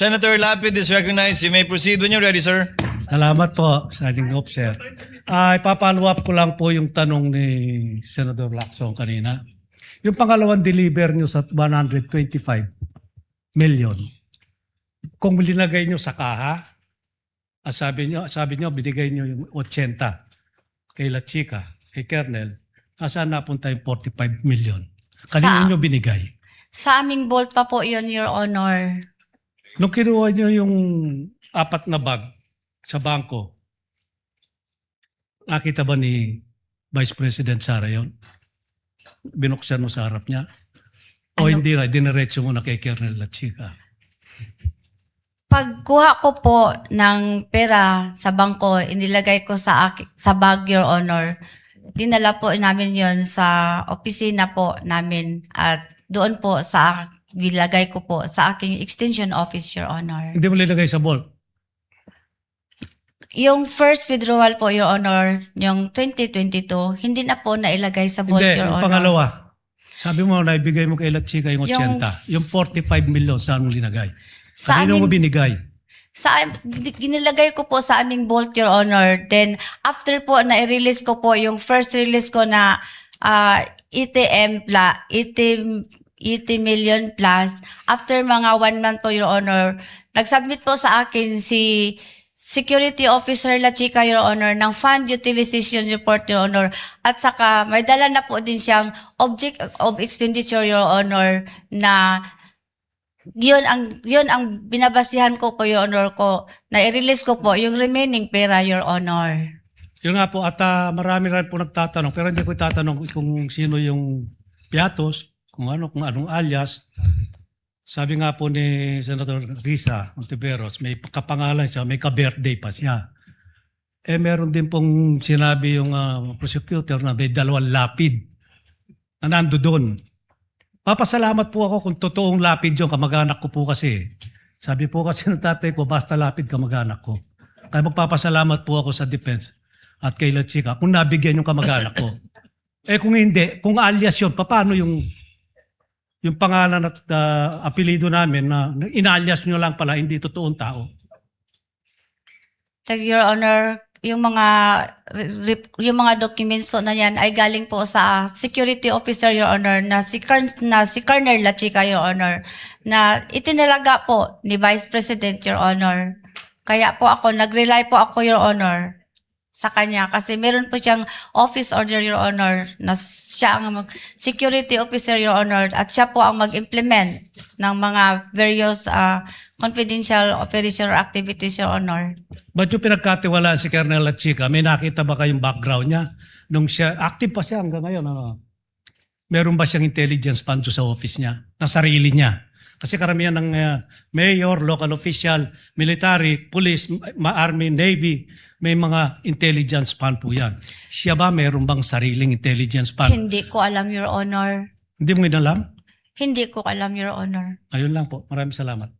Senator Lapid is recognized. You may proceed when you're ready, sir. Salamat po, Sergeant Officer. Ipapollow up ko lang po yung tanong ni Senator Lacson kanina. Yung pangalawang deliver nyo sa 125 million, kung linagay nyo sa kaha, sabi nyo binigay nyo yung 80 kay La Chica, kay Kernel, nasaan napunta yung 45 million? Kanino nyo binigay? Sa aming vault pa po yun, Your Honor. Nung kinuha nyo yung 4 na bag sa bangko, nakita ba ni Vice President Sara yun? Binuksan mo sa harap niya? O hindi na, diniretso mo na kay Kernel La Chica? Pagkuha ko po ng pera sa bangko, inilagay ko sa bag, Your Honor. Dinala po namin yon sa opisina po namin at doon po nilagay ko po sa aking extension office, Your Honor. Hindi mo linagay sa vault? Yung first withdrawal po, Your Honor, yung 2022, hindi na po nailagay sa vault, Hindi, Your yung Honor. pangalawa. Sabi mo, naibigay mo kay La Chica yung 80. Yung 45 million, saan mo linagay? Sa Kanino mo amin- binigay? Ginilagay ko po sa aming vault, Your Honor. Then, after po na i-release ko po, yung first release ko na 80 million plus, after mga 1 month po, Your Honor, nag-submit po sa akin si Security Officer La Chica, Your Honor, ng Fund Utilization Report, Your Honor. At saka, may dala na po din siyang Object of Expenditure, Your Honor, na yun ang binabasihan ko po, Your Honor, ko, na i-release ko po yung remaining pera, Your Honor. Yun nga po, at marami rin po nagtatanong, pero hindi ko itatanong kung sino yung piatos, kung anong alias. Sabi nga po ni Senator Risa Ontiveros, may kapangalan siya, may ka-birthday pa siya. Meron din pong sinabi yung prosecutor na may 2 lapid na nando doon. Papasalamat po ako kung totoong lapid yung kamag-anak ko po kasi. Sabi po kasi ng tatay ko, basta lapid kamag-anak ko. Kaya magpapasalamat po ako sa defense at kay La Chica kung nabigyan yung kamag-anak ko. Kung hindi, kung alias yun, paano yung pangalan at apelido namin na inalias nyo lang pala, hindi totoong tao? Your Honor, yung mga documents po na yan ay galing po sa security officer, Your Honor, na si Colonel La Chica, Your Honor, na itinalaga po ni Vice President, Your Honor. Kaya po nag-rely po ako, Your Honor, sa kanya kasi meron po siyang office order, Your Honor, na siya ang security officer, Your Honor, at siya po ang mag-implement ng mga various confidential operation or activities, Your Honor. Ba't yung pinagkatiwalaan si Colonel La Chica, may nakita ba kayong background niya? Nung siya, active pa siya hanggang ngayon, meron ba siyang intelligence fund sa office niya, na sarili niya? Kasi karamihan ng mayor, local official, military, police, army, navy, may mga intelligence fund po yan. Siya ba meron bang sariling intelligence fund? Hindi ko alam, Your Honor. Hindi mo inalam? Hindi ko alam, Your Honor. Ayun lang po. Maraming salamat.